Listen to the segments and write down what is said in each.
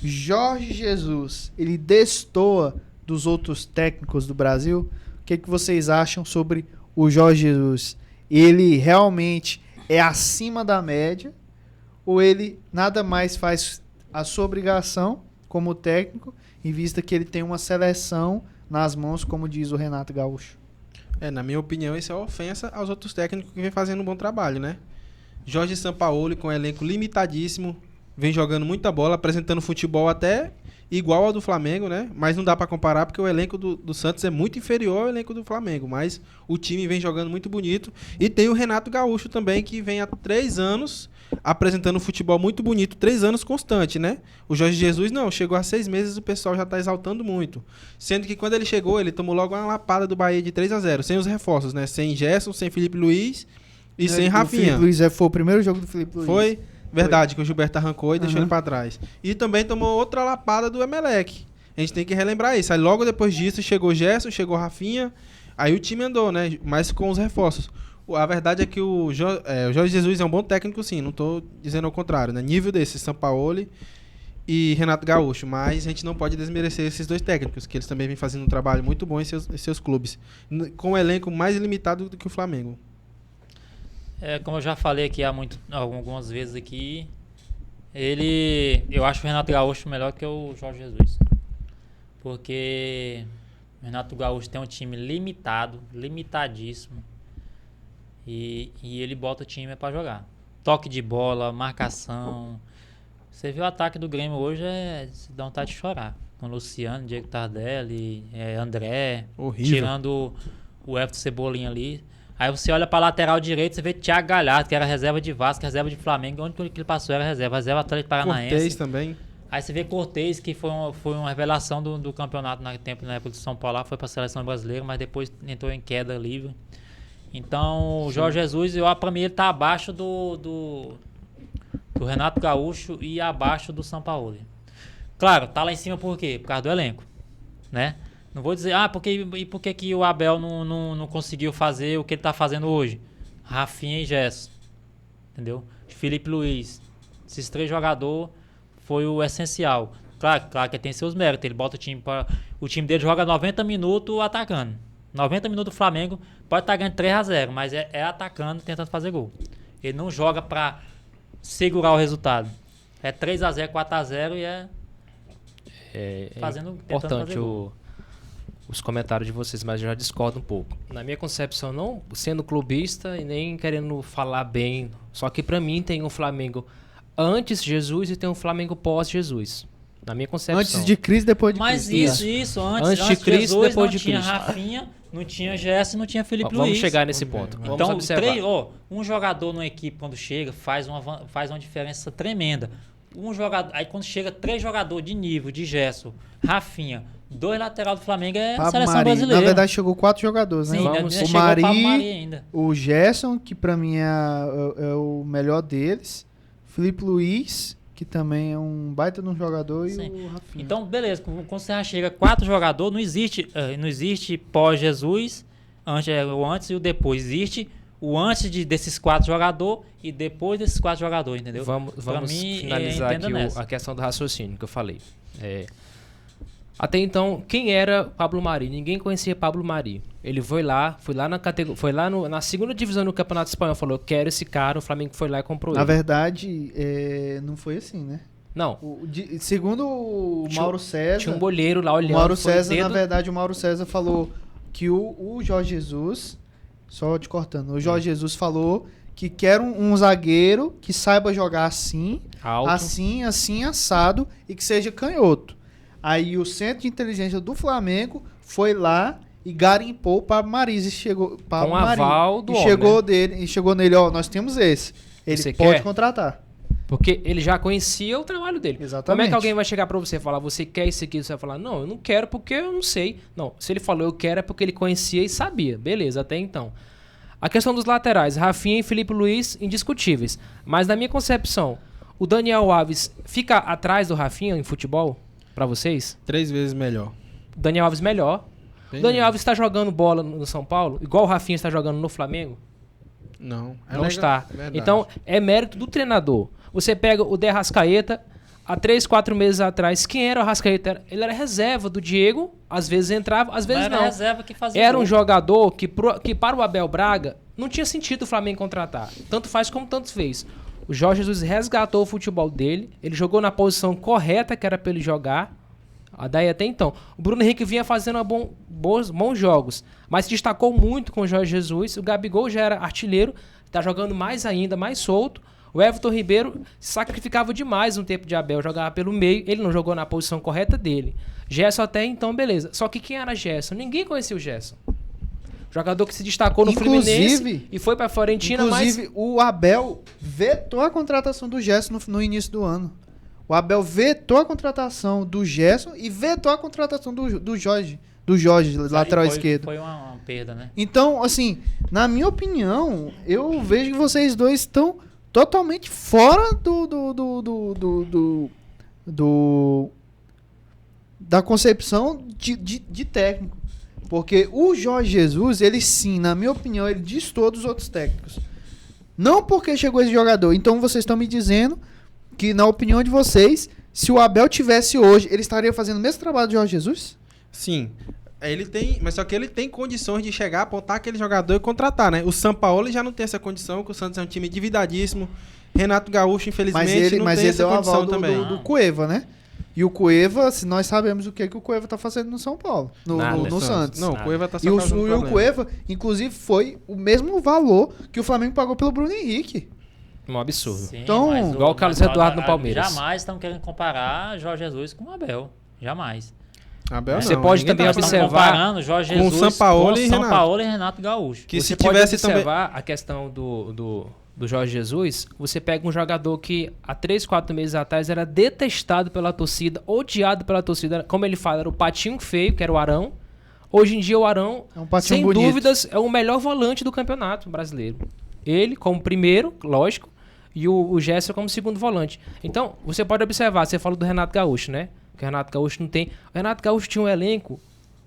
Jorge Jesus, ele destoa dos outros técnicos do Brasil? O que vocês acham sobre o Jorge Jesus? Ele realmente é acima da média? Ou ele nada mais faz a sua obrigação como técnico, em vista que ele tem uma seleção nas mãos, como diz o Renato Gaúcho? Na minha opinião, isso é uma ofensa aos outros técnicos que vem fazendo um bom trabalho, né? Jorge Sampaoli, com um elenco limitadíssimo, vem jogando muita bola, apresentando futebol até igual ao do Flamengo, né? Mas não dá pra comparar porque o elenco do Santos é muito inferior ao elenco do Flamengo. Mas o time vem jogando muito bonito. E tem o Renato Gaúcho também, que vem há 3 anos apresentando futebol muito bonito. 3 anos constante, né? O Jorge Jesus não, chegou há 6 meses, o pessoal já tá exaltando muito. Sendo que quando ele chegou, ele tomou logo uma lapada do Bahia de 3-0, sem os reforços, né? Sem Gerson, sem Felipe Luiz e sem Rafinha. O Felipe Luiz foi o primeiro jogo do Felipe Luiz. Foi? Verdade, que o Gilberto arrancou e deixou ele pra trás. E também tomou outra lapada do Emelec. A gente tem que relembrar isso. Aí logo depois disso chegou Gerson, chegou Rafinha. Aí o time andou, né? Mas com os reforços. A verdade é que o Jorge Jesus é um bom técnico, sim. Não tô dizendo ao contrário, né? Nível desse, Sampaoli e Renato Gaúcho. Mas a gente não pode desmerecer esses 2 técnicos, que eles também vêm fazendo um trabalho muito bom em seus clubes. Com um elenco mais limitado do que o Flamengo. Como eu já falei aqui algumas vezes aqui, eu acho o Renato Gaúcho melhor que o Jorge Jesus. Porque o Renato Gaúcho tem um time limitadíssimo. E ele bota o time pra jogar. Toque de bola, marcação. Você viu o ataque do Grêmio hoje, dá vontade de chorar. Com Luciano, Diego Tardelli, André, horrível. Tirando o Everton Cebolinha ali. Aí você olha pra lateral direito, você vê Thiago Galhardo, que era reserva de Vasco, reserva de Flamengo. Onde que ele passou era reserva Atlético Paranaense. Cortez também. Aí você vê Cortez, que foi uma revelação do campeonato na época do São Paulo, foi pra seleção brasileira, mas depois entrou em queda livre. Então, o Jorge Jesus, pra mim, ele tá abaixo do Renato Gaúcho e abaixo do Sampaoli. Claro, tá lá em cima por quê? Por causa do elenco, né? Não vou dizer, por que que o Abel não conseguiu fazer o que ele tá fazendo hoje? Rafinha e Gerson, entendeu? Felipe Luiz. Esses 3 jogadores foi o essencial. Claro que tem seus méritos. Ele bota o time dele joga 90 minutos atacando. 90 minutos do Flamengo pode estar ganhando 3-0, mas é atacando, tentando fazer gol. Ele não joga pra segurar o resultado. É 3-0, 4-0 e tentando importante fazer gol. Os comentários de vocês, mas eu já discordo um pouco. Na minha concepção, não sendo clubista e nem querendo falar bem, só que pra mim tem um Flamengo antes de Jesus e tem um Flamengo pós-Jesus. Na minha concepção. Antes de Cristo, depois de Mas Cristo. isso, Antes de Cristo, Jesus, depois de não tinha Cristo. Rafinha, não tinha Gerson, não tinha Felipe Luiz. Vamos chegar nesse ponto. Vamos Então, observar. um jogador numa equipe, quando chega, faz uma diferença tremenda. Um jogador, aí quando chega 3 jogadores de nível, de Gerson, Rafinha, 2 lateral do Flamengo a seleção brasileira. Na verdade, chegou 4 jogadores, né? Sim, O Mari ainda. O Gerson, que pra mim é o melhor deles. Felipe Luiz, que também é um baita de um jogador, e o Rafinha. Então, beleza, quando você já chega 4 jogadores, não existe pós-Jesus, o antes e o depois. Existe o antes desses 4 jogadores e depois desses 4 jogadores, entendeu? Vamos finalizar aqui a questão do raciocínio que eu falei. Até então, quem era Pablo Mari? Ninguém conhecia Pablo Mari. Ele foi lá na segunda divisão do Campeonato Espanhol, falou, eu quero esse cara, o Flamengo foi lá e comprou ele. Na verdade, não foi assim, né? Não. Segundo o Mauro César... Tinha um olheiro lá olhando. Na verdade, o Mauro César falou que o Jorge Jesus... Só te cortando. O Jorge Jesus falou que quer um zagueiro que saiba jogar assim, alto, assim, assado e que seja canhoto. Aí o Centro de Inteligência do Flamengo foi lá e garimpou o Pablo Mari. E chegou com aval do homem, chegou nele, nós temos esse. Ele você pode quer? Contratar. Porque ele já conhecia o trabalho dele. Exatamente. Como é que alguém vai chegar pra você e falar, você quer isso aqui? Você vai falar, não, eu não quero porque eu não sei. Não, se ele falou eu quero é porque ele conhecia e sabia. Beleza, até então. A questão dos laterais, Rafinha e Felipe Luiz, indiscutíveis. Mas na minha concepção, o Daniel Alves fica atrás do Rafinha em futebol? Pra vocês? 3 vezes melhor. O Daniel Alves melhor. O Daniel Alves está jogando bola no São Paulo, igual o Rafinha está jogando no Flamengo? Não. Não está. Verdade. Então, é mérito do treinador. Você pega o De Arrascaeta, há 3, 4 meses atrás, quem era o Arrascaeta? Ele era reserva do Diego, às vezes entrava, às vezes Mas era não. reserva que fazia Era gol. um jogador que para o Abel Braga não tinha sentido o Flamengo contratar. Tanto faz como tanto fez. O Jorge Jesus resgatou o futebol dele, ele jogou na posição correta que era para ele jogar. Daí até então. O Bruno Henrique vinha fazendo bons jogos, mas se destacou muito com o Jorge Jesus. O Gabigol já era artilheiro, tá jogando mais ainda, mais solto. O Everton Ribeiro se sacrificava demais no tempo de Abel, jogava pelo meio, ele não jogou na posição correta dele. Gerson até então, beleza. Só que quem era Gerson? Ninguém conhecia o Gerson. Jogador que se destacou no Fluminense e foi pra Fiorentina, Inclusive, o Abel vetou a contratação do Gerson no início do ano. O Abel vetou a contratação do Gerson e vetou a contratação do Jorge, lateral esquerdo. Foi uma perda, né? Então, assim, na minha opinião, eu vejo que vocês dois estão totalmente fora da concepção de técnico. Porque o Jorge Jesus, ele sim, na minha opinião, ele destoou dos outros técnicos. Não porque chegou esse jogador. Então vocês estão me dizendo que, na opinião de vocês, se o Abel tivesse hoje, ele estaria fazendo o mesmo trabalho do Jorge Jesus? Sim. Ele tem, mas só que ele tem condições de chegar, apontar aquele jogador e contratar, né? O Sampaoli já não tem essa condição, porque o Santos é um time endividadíssimo. Renato Gaúcho, infelizmente, não tem essa condição também. Do Cueva, né? E o Cueva, se nós sabemos o que o Cueva tá fazendo no São Paulo, no Santos. Não, o Cueva tá só E causando o problema. Cueva, inclusive, foi o mesmo valor que o Flamengo pagou pelo Bruno Henrique. Um absurdo. Sim, Então, mas igual o Carlos Eduardo no Palmeiras. Jamais estão querendo comparar Jorge Jesus com o Abel. Jamais. Abel Você não, pode ninguém também tá falando. Estão observar comparando Jorge com Jesus Sampaoli e com Renato. Sampaoli e Renato Gaúcho. Que Você se pode tivesse também... observar a questão do Jorge Jesus. Você pega um jogador que há 3, 4 meses atrás era detestado pela torcida, odiado pela torcida. Como ele fala, era o patinho feio, que era o Arão. Hoje em dia o Arão, É um patinho sem bonito. dúvidas, é o melhor volante do campeonato brasileiro. Ele como primeiro, lógico, e o Gerson como segundo volante. Então, você pode observar, você falou do Renato Gaúcho, né? Que o Renato Gaúcho não tem... O Renato Gaúcho tinha um elenco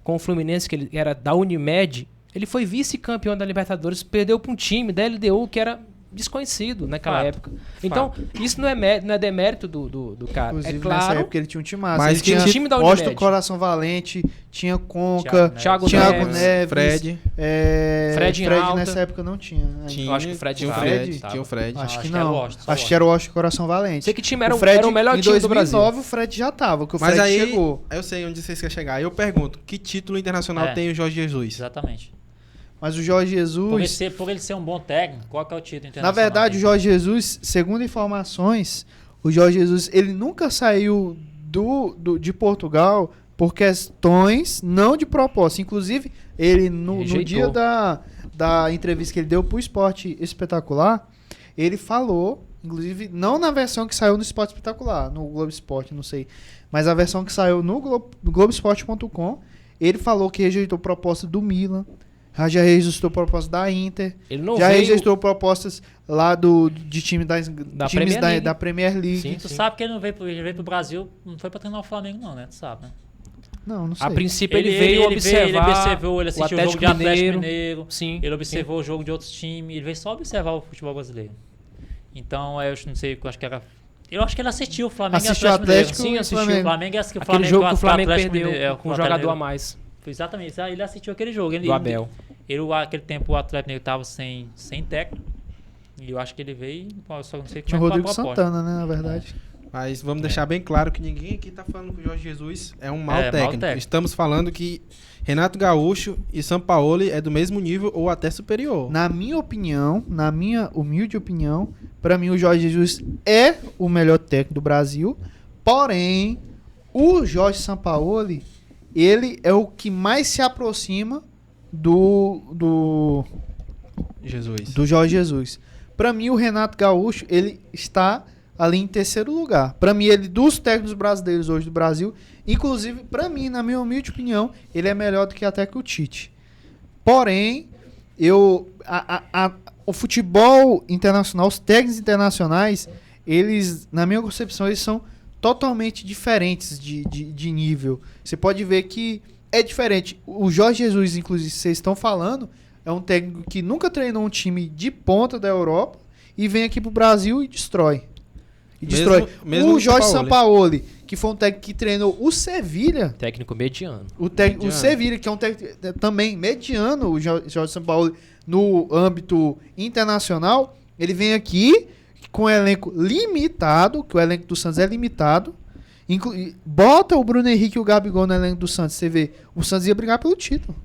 com o Fluminense, que ele era da Unimed. Ele foi vice-campeão da Libertadores, perdeu para um time da LDU que era desconhecido naquela Fato. época. Então, isso não é demérito do cara. Inclusive, É claro, nessa época ele tinha um time massa. Mas Ele que tinha time da Washington Unimed. Coração Valente, tinha Conca, Thiago Thiago Neves, Neves, Fred. Fred em Fred alta. nessa época não tinha. Né? Tinha, Eu acho que o Fred tinha o tava. Fred. Tava. Tinha o Fred. Acho que que era não. o Washington, só Acho que era o Washington Coração Valente. sei que time era, o Fred, era o melhor em time do Brasil. 2009 o Fred já tava, que o Mas Fred aí, chegou. eu sei onde vocês querem chegar. Eu pergunto, que título internacional É. tem o Jorge Jesus? Exatamente. Mas o Jorge Jesus... Por ele ser um bom técnico, qual que é o título Na internacional? verdade, o dele? Jorge Jesus, segundo informações, o Jorge Jesus, ele nunca saiu de Portugal por questões não de propósito. Inclusive, ele no Rejeitou. dia da entrevista que ele deu pro Esporte Espetacular, ele falou, inclusive, não na versão que saiu no Esporte Espetacular, no Globo Esporte, não sei, mas a versão que saiu no Globoesporte.com, ele falou que rejeitou proposta do Milan, já registrou proposta da Inter, Ele não já veio... registrou propostas lá de time times Premier League. da Premier League. Sim. Tu sabe que ele não veio pro Brasil, não foi pra treinar o Flamengo não, né? Tu sabe, né? Não, não sei. A princípio ele veio observar ele observou, ele assistiu o jogo de Atlético Mineiro, Sim. ele observou o jogo de outros times, ele veio só observar o futebol brasileiro. Então, eu não sei, eu acho que era... Eu acho que ele assistiu o Flamengo Assistiu e o o Atlético Atlético Mineiro. e Sim, o assistiu o Flamengo. Flamengo e o Aquele jogo que o Flamengo Atlético perdeu Mineiro, com um o jogador Atlético- a mais Exatamente, ele assistiu aquele jogo. do Abel. Aquele tempo o Atlético Mineiro estava sem técnico. E eu acho que ele veio, eu só não sei Tinha o como é que Rodrigo foi a proposta. Santana, né, na verdade. Mas vamos deixar bem claro que ninguém aqui tá falando que o Jorge Jesus é um mau É, mau técnico. técnico. Estamos falando que Renato Gaúcho e Sampaoli é do mesmo nível ou até superior. Na minha opinião, na minha humilde opinião, pra mim o Jorge Jesus é o melhor técnico do Brasil. Porém, o Jorge Sampaoli, ele é o que mais se aproxima do Jesus. Jorge Jesus. Pra mim, o Renato Gaúcho, ele está ali em terceiro lugar. Pra mim, ele dos técnicos brasileiros hoje do Brasil, inclusive, pra mim, na minha humilde opinião, ele é melhor do que até que o Tite. Porém, o futebol internacional, os técnicos internacionais, eles, na minha concepção, eles são totalmente diferentes de nível. Você pode ver que é diferente. O Jorge Jesus, inclusive, vocês estão falando, é um técnico que nunca treinou um time de ponta da Europa e vem aqui pro Brasil e destrói. e destrói. mesmo O do Jorge Sampaoli. Sampaoli, que foi um técnico que treinou o Sevilha, Técnico mediano. o Sevilha, que é um técnico também mediano, o Jorge Sampaoli, no âmbito internacional, ele vem aqui com um elenco limitado, que o elenco do Santos é limitado, bota o Bruno Henrique e o Gabigol no elenco do Santos, você vê, o Santos ia brigar pelo título.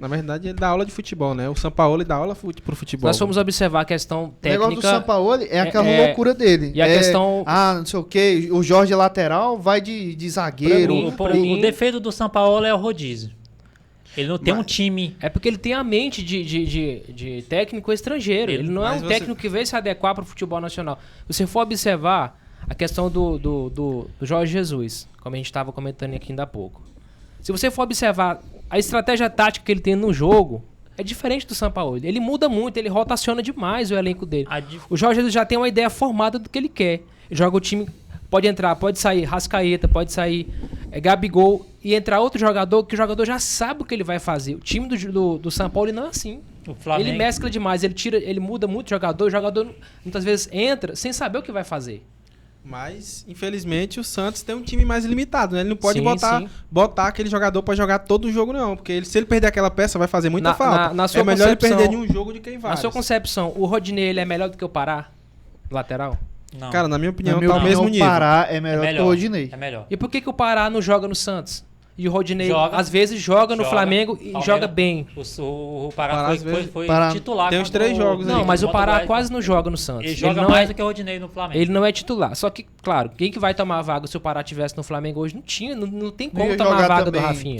Na verdade, ele dá aula de futebol, né? O Sampaoli dá aula pro futebol. Nós fomos observar a questão O técnica. negócio do Sampaoli é aquela loucura dele. E a questão... não sei o que, o Jorge lateral vai de zagueiro. O defeito do Sampaoli é o rodízio. Ele não tem um time. É porque ele tem a mente de técnico estrangeiro. Ele não é um técnico que veio se adequar para o futebol nacional. Se você for observar a questão do Jorge Jesus, como a gente estava comentando aqui ainda há pouco. Se você for observar a estratégia tática que ele tem no jogo, é diferente do Sampaoli. Ele muda muito, ele rotaciona demais o elenco dele. O Jorge Jesus já tem uma ideia formada do que ele quer. Ele joga o time, pode entrar, pode sair Rascaeta, pode sair Gabigol e entrar outro jogador, que o jogador já sabe o que ele vai fazer. O time do Sampaoli não é assim. Ele mescla demais, ele muda muito o jogador muitas vezes entra sem saber o que vai fazer. Mas, infelizmente, o Santos tem um time mais limitado, né? Ele não pode botar aquele jogador pra jogar todo o jogo, não. Porque se ele perder aquela peça, vai fazer muita falta. É melhor ele perder de um jogo de quem vai. Na sua concepção, o Rodinei ele é melhor do que o Pará? Lateral? Não. Cara, na minha opinião, tá ao mesmo nível. O Pará é melhor que o Rodinei. É melhor. E por que o Pará não joga no Santos? E o Rodinei, às vezes, joga no Flamengo e joga bem. O Pará foi titular. Tem uns 3 jogos aí. Não, mas o Pará quase não joga no Santos. Ele joga mais do que o Rodinei no Flamengo. Ele não é titular. Só que, claro, quem que vai tomar a vaga se o Pará tivesse no Flamengo hoje? Não tinha, não tem como tomar a vaga do Rafinha.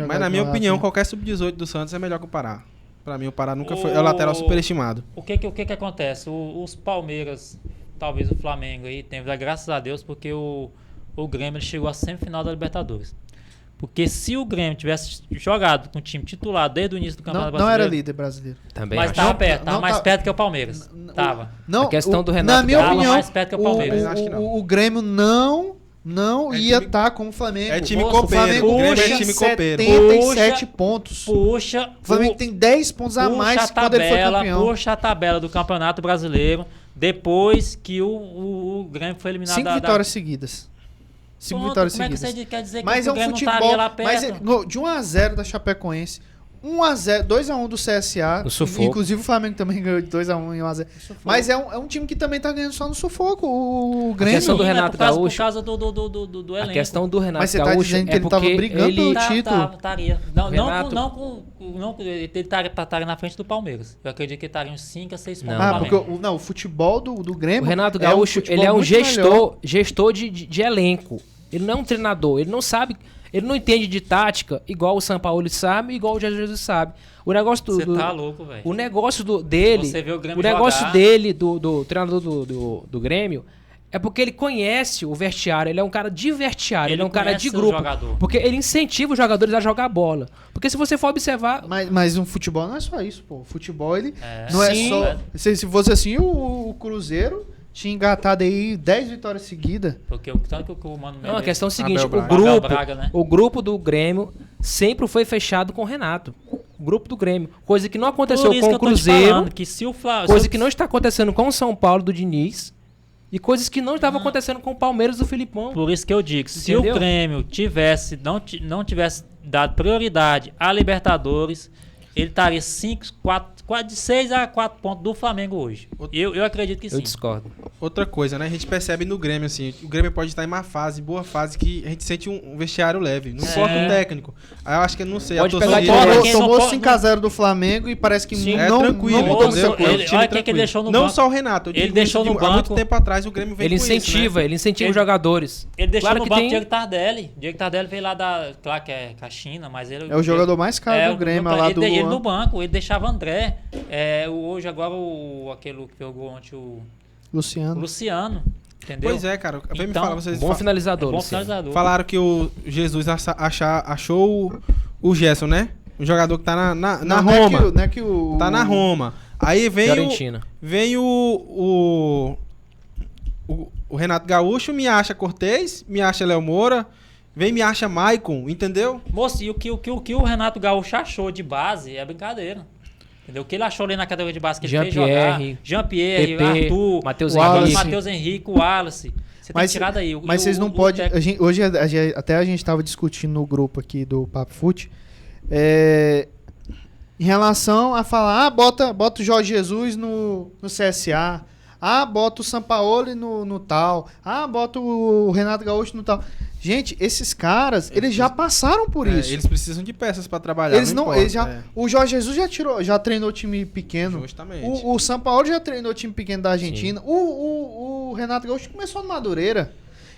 Mas na minha opinião, qualquer sub-18 do Santos é melhor que o Pará. Pra mim, o Pará nunca foi... É o lateral superestimado. O que acontece? Os Palmeiras, talvez o Flamengo aí, graças a Deus, porque o Grêmio chegou à semifinal da Libertadores. Porque se o Grêmio tivesse jogado com o time titular desde o início do Campeonato Brasileiro... Não era líder brasileiro. Também mas estava perto, estava mais perto que o Palmeiras. Não, a questão do Renato... Na minha opinião, mais perto que o Palmeiras. O Grêmio não ia estar como o Flamengo. É time copeiro. O Grêmio é time copeiro. 77 pontos. O Flamengo tem 10 pontos a mais quando ele foi campeão. Puxa a tabela do Campeonato Brasileiro depois que o Grêmio foi eliminado 5 vitórias seguidas. 5 vitórias seguidas. Como é que você quer dizer que mas o é Grêmio um não futebol, estaria lá perto? Mas de 1-0 da Chapecoense, 1-0, 2-1 do CSA. No sufoco. Inclusive o Flamengo também ganhou de 2-1 e 1-0. Mas é um time que também tá ganhando só no sufoco. O Grêmio. A questão do Renato Gaúcho. Por causa do elenco. A questão do Renato Mas você Gaúcho tá dizendo que ele tava brigando pelo título? Estaria. Não, ele estaria na frente do Palmeiras. Eu acredito que ele estaria uns 5 a 6 pontos. Porque o futebol do Grêmio. O Renato Gaúcho, ele é um gestor de elenco. Ele não é um treinador, ele não sabe, ele não entende de tática igual o Sampaoli sabe, igual o Jesus sabe. O negócio Você tá louco, velho. O negócio dele, Você vê o Grêmio negócio jogar. dele, do treinador do Grêmio, é porque ele conhece o vestiário, ele é um cara de vestiário, ele é um cara de grupo. Porque ele incentiva os jogadores a jogar bola. Porque se você for observar... Mas um futebol não é só isso, pô. O futebol, ele não Sim. é só... Se fosse assim, o Cruzeiro... tinha engatado aí 10 vitórias seguidas. Porque tanto que o Mano Não, a questão é o seguinte, Braga, o grupo do Grêmio sempre foi fechado com o Renato. O grupo do Grêmio. Coisa que não aconteceu com o Cruzeiro. Que se o coisa que não está acontecendo com o São Paulo do Diniz. E coisas que não estavam acontecendo com o Palmeiras do Filipão. Por isso que eu digo, se o Grêmio não tivesse dado prioridade à Libertadores, ele estaria de 6 a 4 pontos do Flamengo hoje. Eu acredito que sim. Eu discordo. Outra coisa, né? A gente percebe no Grêmio, assim, o Grêmio pode estar em má fase, boa fase, que a gente sente um vestiário leve. Não importa o técnico. Aí eu acho que, não sei, pode a pegar torcida... Tomou 5x0 do Flamengo e parece que não tranquilo. Olha quem que ele deixou no banco. Não só o Renato. Ele deixou no banco. Há muito tempo atrás o Grêmio veio ele incentiva, ele incentiva os jogadores. Ele deixou no banco o Diego Tardelli. Diego Tardelli veio lá claro que é com a China, mas ele... É o jogador mais caro do Grêmio lá do... Ele no banco, ele deixava André. Hoje agora aquele que jogou ontem, o Luciano. Entendeu? Pois é, cara. Vem me falar, vocês bom finalizador. Bom finalizador. Falaram que o Jesus achou o Gerson, né? O jogador que tá na Roma. Não é que o... Tá na Roma. Aí vem o Renato Gaúcho, me acha Cortez, me acha Léo Moura, me acha Maicon, entendeu? Moço, e o que o Renato Gaúcho achou de base é brincadeira. Entendeu? O que ele achou ali na categoria de base que ele fez jogar. Jean-Pierre, Jean-Pierre, PP, Arthur, Matheus Wallace. Henrique. Matheus Henrique, o Wallace. Você tem que tirar daí. Mas vocês não podem... Hoje até a gente estava discutindo no grupo aqui do Papo Fute, em relação a falar, bota o Jorge Jesus no CSA, bota o Sampaoli no tal, bota o Renato Gaúcho no tal. Gente, esses caras, eles já passaram por isso. Eles precisam de peças pra trabalhar. Eles não, importa, eles já, O Jorge Jesus já treinou time pequeno. Justamente. O Sampaoli já treinou time pequeno da Argentina. O Renato Gaúcho começou no Madureira.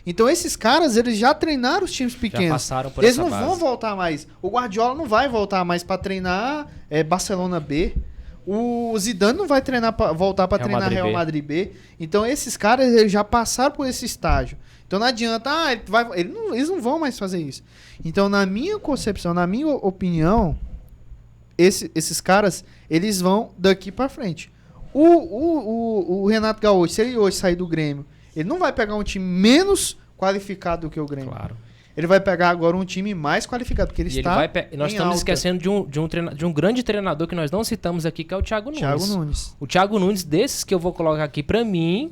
Então esses caras, eles já treinaram os times pequenos. Já passaram por eles essa não base. vão voltar mais. O Guardiola não vai voltar mais pra treinar Barcelona B. O Zidane não vai voltar pra treinar Real Madrid B. Então esses caras, eles já passaram por esse estágio. Então não adianta, eles não vão mais fazer isso. Então, na minha concepção, na minha opinião, esses caras, eles vão daqui pra frente. O Renato Gaúcho, se ele hoje sair do Grêmio, ele não vai pegar um time menos qualificado do que o Grêmio. Claro. Ele vai pegar agora um time mais qualificado, porque ele E está nós estamos esquecendo de um grande treinador que nós não citamos aqui, que é o Thiago Nunes. O Thiago Nunes, desses que eu vou colocar aqui pra mim,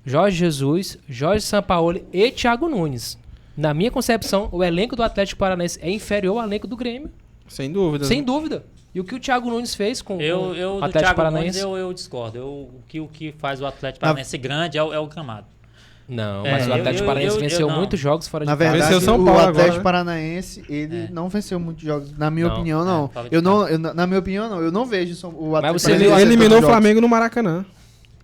Jorge Jesus, Jorge Sampaoli e Thiago Nunes. Na minha concepção, o elenco do Atlético Paranaense é inferior ao elenco do Grêmio. Sem dúvida. Sem dúvida. E o que o Thiago Nunes fez com o do Atlético Thiago Paranaense... Nunes, eu discordo. O que faz o Atlético Paranaense grande é o gramado. Não, mas o Atlético Paranaense venceu muitos jogos fora de Na casa. verdade, Venceu São o Paulo Atlético agora, né? Paranaense, ele não venceu muitos jogos. Na minha opinião, não. Na minha opinião, não. Eu não vejo o Atlético você Ele Paranaense eliminou o jogos. Flamengo no Maracanã.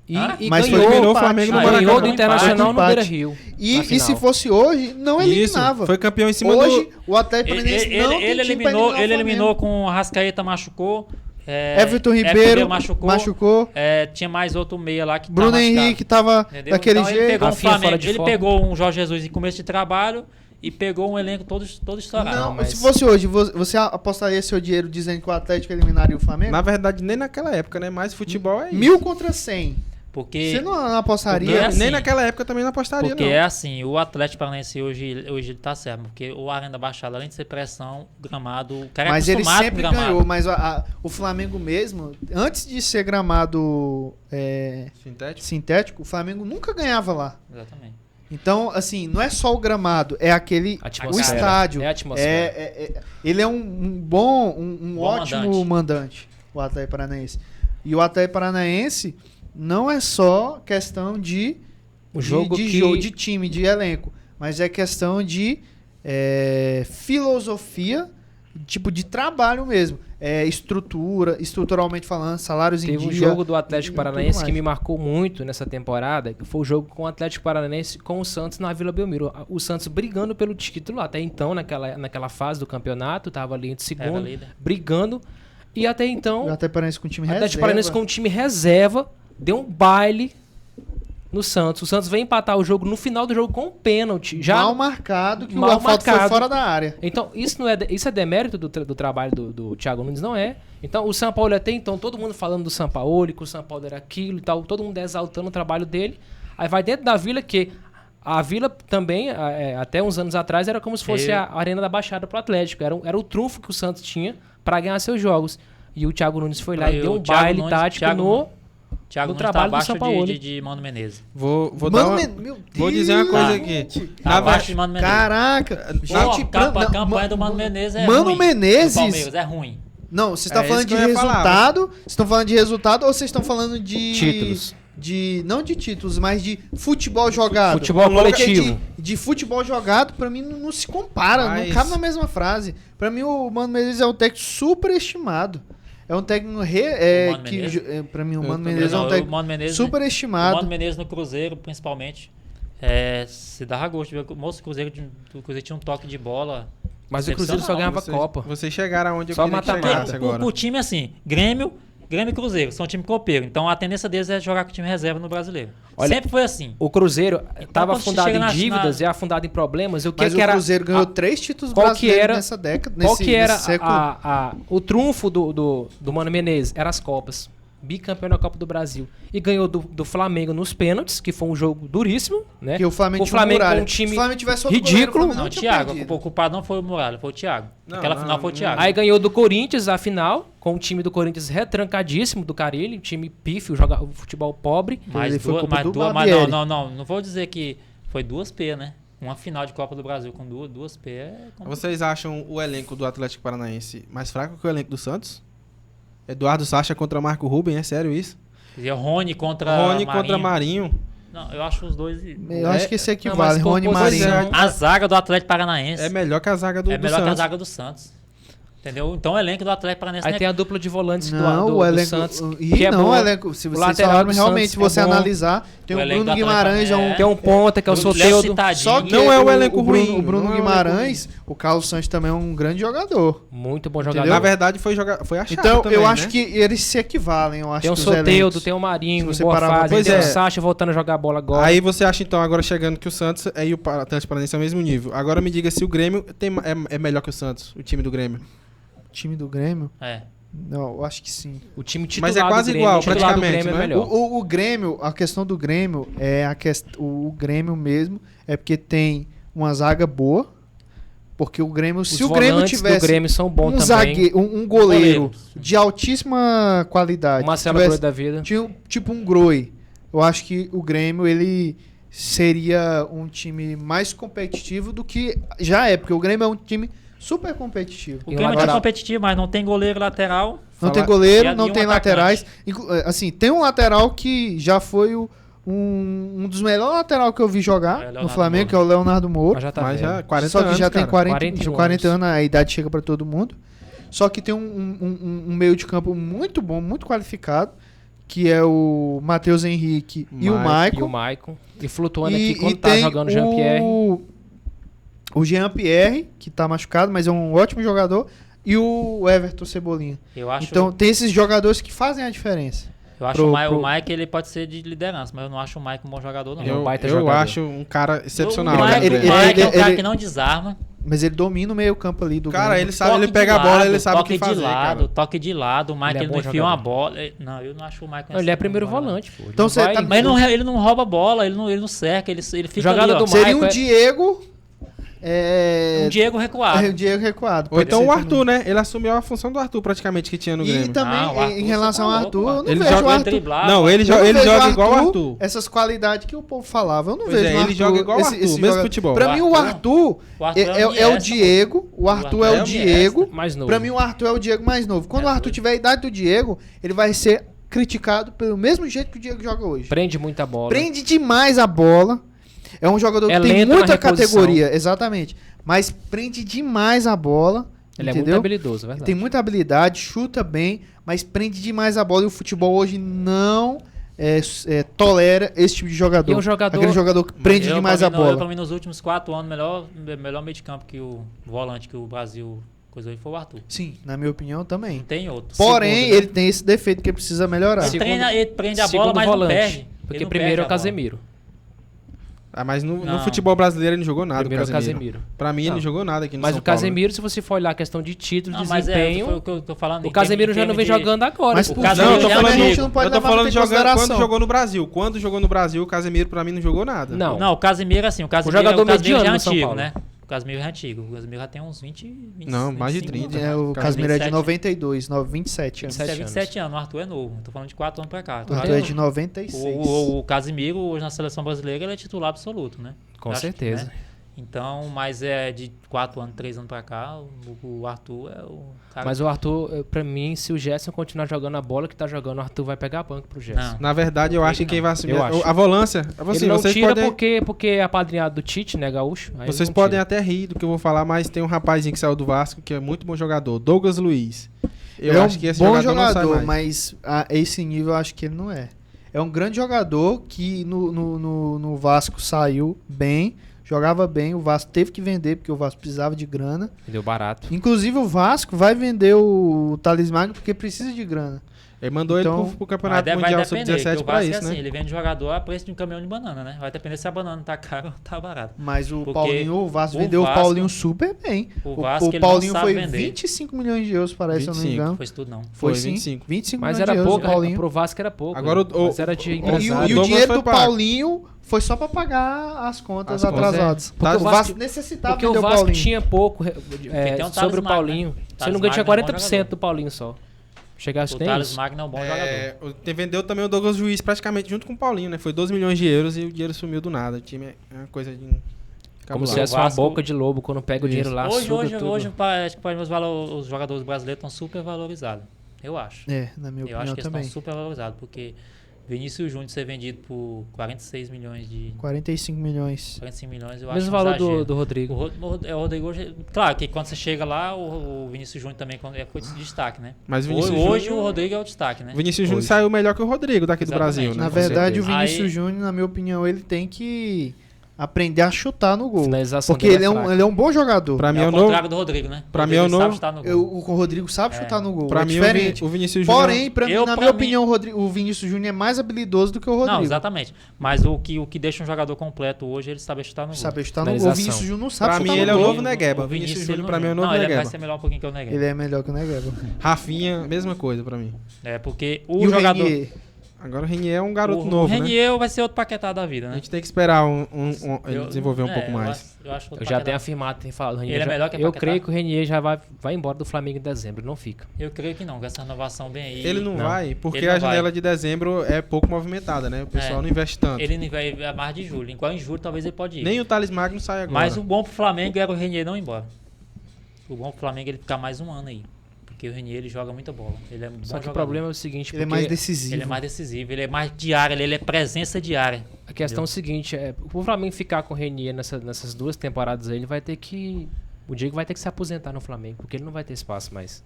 E Mas ganhou, eliminou o Flamengo no Maracanã. ganhou do Internacional no Empate. Beira-Rio. E se fosse hoje, não eliminava. Isso, foi campeão em cima Hoje, o Atlético Paranaense não tem Ele time pra eliminar o eliminou Flamengo. com o Arrascaeta, machucou. Everton Ribeiro machucou. Tinha mais outro meia lá que Bruno tá machucado, Henrique tava entendeu? daquele Então, jeito. Ele pegou, Rafinha fora de ele forma. pegou um Jorge Jesus em começo de trabalho e pegou um elenco todo estourado. Não, mas- se fosse hoje, você apostaria seu dinheiro dizendo que o Atlético eliminaria o Flamengo? Na verdade, nem naquela época, né? Mas futebol é isso. 1000 contra 100. Porque Você não apostaria? Porque é assim. Nem naquela época também não apostaria, Porque não. é assim, o Atlético Paranaense hoje ele tá certo, porque o Arena da Baixada, além de ser pressão, o gramado, o cara é Mas ele acostumado sempre com o gramado. ganhou. Mas o Flamengo mesmo, antes de ser gramado Sintético. sintético, o Flamengo nunca ganhava lá. Exatamente. Então, assim, não é só o gramado, é o Atmosfera. estádio. É a atmosfera. Ele é um Bom ótimo mandante, o Atlético Paranaense. E o Atlético Paranaense não é só questão de de time, de elenco, mas é questão de filosofia, tipo de trabalho mesmo. Estruturalmente falando, salários em Teve um dia. jogo do Atlético e Paranaense tudo que mais. me marcou muito nessa temporada, que foi o jogo com o Atlético Paranaense com o Santos na Vila Belmiro. O Santos brigando pelo título, até então, naquela fase do campeonato, estava ali entre Era segundo, líder. brigando. E até então, O Atlético Paranaense com time o Atlético reserva. Paranaense com um time reserva, deu um baile no Santos. O Santos veio empatar o jogo no final do jogo com um pênalti. Já mal marcado, que mal a falta foi marcado. fora da área. Então, isso é demérito do trabalho do Thiago Nunes? Não é. Então, o São Paulo até então, todo mundo falando do São Paulo, que o São Paulo era aquilo e tal, todo mundo exaltando o trabalho dele. Aí vai dentro da Vila, que a Vila também, até uns anos atrás, era como se fosse a Arena da Baixada pro Atlético. Era o trunfo que o Santos tinha para ganhar seus jogos. E o Thiago Nunes foi lá e deu um baile tático Thiago no Nunes trabalho tá do São abaixo Paulo. de Mano Menezes. Vou Meu vou dizer uma Deus! coisa aqui. Tá Na abaixo de verdade, Mano Menezes. Caraca! A campanha do Mano Menezes é Mano ruim. Menezes? Do Palmeiras é ruim. Não, vocês estão É falando isso de que eu ia falar, resultado? Vocês estão falando de resultado ou vocês estão falando de Títulos. Não de títulos, mas de futebol jogado. Futebol Porque coletivo. De futebol jogado, pra mim, não se compara, não Mas- cabe na mesma frase. Pra mim, o Mano Menezes é um técnico superestimado. É um técnico Mano que, Menezes? pra mim, o Eu Mano também Menezes é um Não, técnico o Mano Menezes, superestimado. O Mano Menezes no Cruzeiro, principalmente, se dava gosto de ver. O moço do Cruzeiro tinha um toque de bola. Mas o Cruzeiro só ganhava vocês, Copa. Vocês chegaram aonde eu Só queria que mata-mata. chegasse agora. O time, assim, Grêmio e Cruzeiro, são time copeiro. Então a tendência deles é jogar com o time reserva no brasileiro. Olha, Sempre foi assim. O Cruzeiro estava quando você afundado chega em dívidas e afundado em problemas. E o que Mas que o era Cruzeiro ganhou a- 3 títulos qual que brasileiros era- nessa década, Qual nesse que era século. o trunfo do Mano Menezes? Era as Copas. bicampeão da Copa do Brasil. E ganhou do Flamengo nos pênaltis, que foi um jogo duríssimo, né? Que o Flamengo tinha um com time se o Flamengo tivesse outro ridículo. goleiro, o Flamengo Não, tinha Thiago. perdido. O culpado não foi o Muralha, foi o Thiago. Aquela final foi o Thiago. Aí ganhou do Corinthians a final, com o time do Corinthians retrancadíssimo do Carille, um time pífio, joga o futebol pobre. Mas Ele foi culpa do mas Barbieri. não vou dizer que foi 2 P, né? Uma final de Copa do Brasil com duas P é complicado. Vocês acham o elenco do Atlético Paranaense mais fraco que o elenco do Santos? Eduardo Sacha contra Marco Ruben, é sério isso? E o Rony contra Rony Marinho. contra Marinho. Não, eu acho os dois... Eu acho que esse Não, equivale, mas Rony e composição- Marinho. A zaga do Atlético Paranaense É melhor que a zaga do, é do melhor que a Santos. zaga do Santos. Entendeu? Então o elenco do Atlético Paranaense Aí não é- tem a dupla de volantes Não, do o elenco. Santos, E que é não, o boa. elenco. Se O vocês lateral falaram do realmente, Santos se você é bom. analisar, tem O o elenco Bruno do Guimarães, Atlético Tem um ponta que é o Léo Soteldo. Citadinho. Só que Não é o elenco Bruno, ruim, o Bruno não é o Guimarães, o Carlos Santos também é um grande jogador. Muito bom Entendeu? jogador. Na verdade, foi achado Então, também, eu né? acho que eles se equivalem. Eu acho Tem o que os Soteldo, elencos. tem o Marinho, Se em você boa parar pra fase. Pois Tem o é. Sacha voltando a jogar bola agora. Aí você acha, então, agora chegando que o Santos e o Atlético Paranaense é o mesmo nível. Agora me diga se o Grêmio é melhor que o Santos, o time do Grêmio. O time do Grêmio? É. Não, eu acho que sim. O time titular Mas é quase do Grêmio, igual, o titular do praticamente, Grêmio é né? melhor. O Grêmio, a questão do Grêmio é o Grêmio mesmo, é porque tem uma zaga boa. Porque o Grêmio, Os se o Grêmio volantes tivesse do Grêmio são bons um também. zagueiro, um goleiro Goleiro. de altíssima O qualidade, Marcelo tivesse- Groi da vida. tinha tipo um Groi, eu acho que o Grêmio ele seria um time mais competitivo do que já é, porque o Grêmio é um time super competitivo. O E Grêmio lateral? é competitivo, mas não tem goleiro lateral. Não tem E goleiro, a- não e um tem atacante. laterais. Assim, tem um lateral que já foi um dos melhores lateral que eu vi jogar É, Leonardo no Flamengo, Moura. que é o Leonardo Moura. Mas já tá Mas velho. já 40 Só que anos, já tem cara. 40 41 anos, a idade chega pra todo mundo. Só que tem um meio de campo muito bom, muito qualificado, que é o Matheus Henrique e o E o Maicon. Maicon. E flutuando aqui E quando tá tem jogando o Jean-Pierre. o Jean-Pierre, que tá machucado, mas é um ótimo jogador. E o Everton Cebolinha. Eu acho, Então tem esses jogadores que fazem a diferença. eu acho o Mike ele pode ser de liderança, mas eu não acho o Mike um bom jogador, não. Ele é um Eu, baita eu jogador. acho um cara excepcional. O né, Mike, Grêmio? o Mike é um cara ele- que não desarma. Mas ele domina o meio campo ali do Cara, Grêmio. ele sabe, Toque ele pega de a bola, lado, ele sabe o toque que fazer, de lado, cara. toque de lado. O Mike Ele é ele bom não enfia uma jogador. bola. Não, eu não acho o Mike Não, ele é primeiro bom jogador. volante, pô. Ele Então não você vai- tá- Mas ele não rouba bola, ele não cerca, ele fica Jogada ali, ó. do Seria Michael um é- Diego. Um Diego recuado. Um Diego recuado. Ou Pode então ser o também. Arthur, né? Ele assumiu a função do Arthur praticamente que tinha no E Grêmio. também, Ah, o Arthur, em relação ao você tá Arthur, louco, eu não Ele vejo joga- o Ele Arthur. driblava. Não, ele Eu não vejo joga o igual o Arthur. Essas qualidades que o povo falava, eu não Pois vejo é, no ele Arthur. joga igual o Arthur, mesmo jogador. futebol. Pra mim, o Arthur O Arthur é o Iniesta, Diego. O Arthur é o Diego. mais novo. Pra mim, o Arthur é o Diego mais novo. Quando É, o Arthur doido. tiver a idade do Diego, ele vai ser criticado pelo mesmo jeito que o Diego joga hoje. Prende muita bola. Prende demais a bola. É um jogador É que tem lento na muita reposição. categoria, exatamente. Mas prende demais a bola. Ele é entendeu? muito habilidoso, é verdade. Tem muita habilidade, chuta bem, mas prende demais a bola. E o futebol hoje não tolera esse tipo de jogador. E é um jogador- Aquele jogador que prende Eu, demais pra a mim, não, eu, bola. pra mim, nos últimos 4 anos, melhor meio de campo que o volante que o Brasil coisou aí foi o Arthur. Sim, na minha opinião Não também. tem outro. Porém, Segundo, né? ele tem esse defeito que ele precisa melhorar. Ele, Segundo- ele prende a bola, Segundo mas volante, não perde. Porque Ele não primeiro é perde o a bola. Casemiro. Ah, mas no Não. futebol brasileiro ele não jogou nada, Primeiro é o o Casemiro. Casemiro. Pra mim, ele Não. não jogou nada aqui no Mas São o Paulo, né? Casemiro, se você for olhar a questão de título, Não, mas desempenho, foi o que eu tô falando. o Casemiro já não vem jogando agora. Mas pô. por Casemiro Não, eu tô já é falando, antigo. a gente não pode eu tô levar falando muito em jogando consideração. quando jogou no Brasil. Quando jogou no Brasil, o Casemiro pra mim não jogou nada. Não. Não, o Casemiro, assim, o Casemiro, jogador o Casemiro mediano já é no São antigo, Paulo. né? O Casemiro é antigo. O Casemiro já tem uns 20, 20 Não, mais de 25 30. anos. O Casemiro é de 27. 92, 27 anos. 27 Isso é 27 anos. O Arthur é novo. Tô falando de 4 anos pra cá. O Arthur é de 96. O Casemiro, hoje na seleção brasileira, ele é titular absoluto, né? Com Eu acho que, certeza. né? Então, mas é de 4 anos, 3 anos pra cá, o Arthur é o cara. Mas o Arthur, pra mim, se o Gerson continuar jogando a bola que tá jogando, o Arthur vai pegar banco pro Gerson. Não. Na verdade, eu Ele acho que quem vai assumir Eu acho. a volância. Ele não vocês tira podem, porque é apadrinhado do Tite, né, gaúcho? Aí vocês ele não podem tira. até rir do que eu vou falar, mas tem um rapazinho que saiu do Vasco que é muito bom jogador, Douglas Luiz. Eu é acho um que esse bom jogador, não sai mais. mas a esse nível eu acho que ele não é. É um grande jogador que no Vasco saiu bem, jogava bem. O Vasco teve que vender porque o Vasco precisava de grana. Deu barato. Inclusive o Vasco vai vender o Thales Magno porque precisa de grana. Ele mandou Então, ele pro Mas Campeonato vai Mundial depender, porque Sub-17 o pra Vasco é isso, assim, né? ele vende jogador a preço de um caminhão de banana, né? Vai depender se a banana tá cara ou tá barata. Mas o Porque Paulinho, o Vasco o vendeu o Vasco- Paulinho super bem. O Vasco, ele Paulinho não sabe foi vender. 25 milhões de euros, parece, se eu não me 25. engano. Foi isso tudo não. Foi Foi sim, 25. 25 Mas milhões era de euros, pouco, o Paulinho. pro Vasco era pouco. Agora mas era de E empresário. o Douglas dinheiro foi do pago. Paulinho foi só pra pagar as contas As contas, atrasadas. Porque o o Vasco Vasco- necessitava Porque vender o o Vasco Paulinho. tinha pouco tem o Thales sobre o Magno, Paulinho. né? Se eu Thales não me engano, tinha Magno é um bom 40% jogador. do Paulinho só. Chegasse O nem Thales isso. Magno é um bom jogador. Vendeu também o Douglas Luiz praticamente junto com o Paulinho, né? Foi 12 milhões de euros e o dinheiro sumiu do nada. O time é uma coisa de... Como se cabulosa. fosse uma Vasco- boca de lobo quando pega o dinheiro lá, Hoje, suga hoje, tudo. hoje acho que os jogadores brasileiros estão super valorizados. Eu acho. É, na minha Eu opinião acho que eles também. estão super valorizados, porque Vinícius Júnior ser vendido por 46 milhões de... 45 milhões. 45 milhões, eu acho Mesmo um valor exagero. do Rodrigo. O Rodrigo hoje... Claro que quando você chega lá, o Vinícius Júnior também foi de destaque, né? Mas o Vinícius Hoje Júnior- o Rodrigo é o destaque, né? O Vinícius Júnior Hoje. saiu melhor que o Rodrigo daqui do Exatamente. Brasil, né? Na Com verdade, o certeza. Vinícius Aí- Júnior, na minha opinião, ele tem que aprender a chutar no gol. Finalização Porque dele ele fraca. é um bom jogador. Pra mim É é o o novo... contrário do Rodrigo, né? Pra O mim é o Rodrigo sabe novo- chutar no gol. O Rodrigo sabe chutar no gol. Pra é mim, diferente. o Vinícius Júnior... Porém, na minha pra opinião, o Vinícius Júnior é mais habilidoso do que o Rodrigo. Não, exatamente. Mas o que deixa um jogador completo hoje, ele sabe chutar no gol. Sabe chutar no gol. O Finalização. Vinícius Júnior não sabe Pra chutar mim, no ele é o gol. novo Negueba. O Vinícius Júnior, ele pra mim, é o novo Não, ele vai Negueba. ser melhor um pouquinho que o Negueba. Ele é melhor que o Negueba. Rafinha, mesma coisa pra mim. É, porque E o jogador... Renier? Agora o Renier é um garoto o novo, né? Renier vai ser outro paquetá da vida, A né? gente tem que esperar ele desenvolver um pouco eu mais. acho- eu acho outro Eu já paquetá. tenho afirmado, tenho falado. o Renier Ele é já- melhor que a Eu Paquetá? creio que o Renier já vai embora do Flamengo em dezembro, não fica. Eu creio que não, com essa renovação bem aí. Ele não Não. vai, porque Ele não a janela vai. de dezembro é pouco movimentada, né? O pessoal É. não investe tanto. Ele não vai a mais de julho. Igual em julho, talvez ele pode ir. Nem o Thales Magno sai agora. Mas o bom pro Flamengo era o Renier não ir embora. O bom pro Flamengo é ele ficar mais um ano aí. Porque o Renier ele joga muita bola. Ele é um bom Só que jogador. o problema é o seguinte, Ele é porque mais decisivo. Ele é mais decisivo, ele é mais diário, ele é presença diária. a questão é o seguinte, o Flamengo ficar com o Renier nessas 2 temporadas aí, ele vai ter que... O Diego vai ter que se aposentar no Flamengo, porque ele não vai ter espaço mais.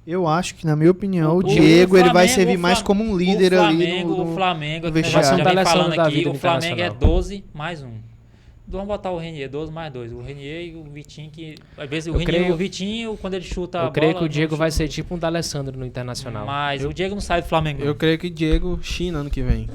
Eu acho que, na minha opinião, o O Diego ele vai Flamengo- servir o mais Flam- como um líder ali O no Flamengo, no que vestiário. já vem Vai ser um falando D'Alessandro da aqui, vida o Flamengo é internacional. 12 mais um. Vamos botar o Renier, 12 mais 2. O Renier e o Vitinho, que às vezes o Eu Renier creio- e o Vitinho, quando ele chuta a Eu creio bola, que o Diego não vai chuta ser tipo um D'Alessandro no Internacional. Mas o Diego não sai do Flamengo. Eu creio que Diego, China ano que vem.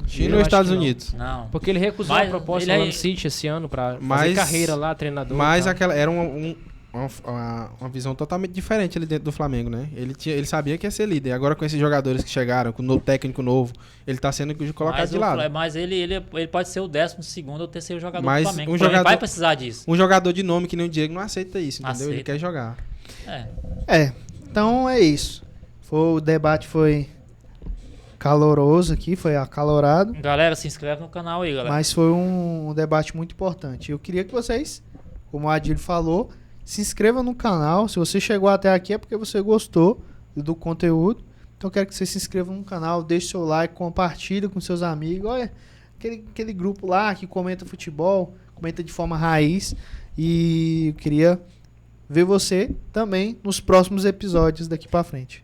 China Eu ou acho Estados que não. Unidos? Não. Porque ele recusou Mas a proposta ele do é- Man City esse ano pra fazer Mas- carreira lá, treinador. Mas e tal. aquela era uma visão totalmente diferente ali dentro do Flamengo, né? Ele sabia que ia ser líder. Agora com esses jogadores que chegaram, com o técnico novo, ele tá sendo colocado Mas de lado. Mas ele pode ser o 12º ou terceiro jogador Mas do Flamengo. um Porém, jogador- vai precisar disso. Um jogador de nome que nem o Diego não aceita isso, Não entendeu? Ele aceita. quer jogar. É. Então é isso. O debate foi caloroso aqui, foi acalorado, Galera, se inscreve no canal aí, galera. mas foi um debate muito importante. Eu queria que vocês, como o Adílio falou, se inscrevam no canal. Se você chegou até aqui é porque você gostou do conteúdo. Então eu quero que você se inscreva no canal, deixe seu like, compartilhe com seus amigos. Olha, aquele grupo lá que comenta futebol, comenta de forma raiz. E eu queria ver você também nos próximos episódios daqui pra frente.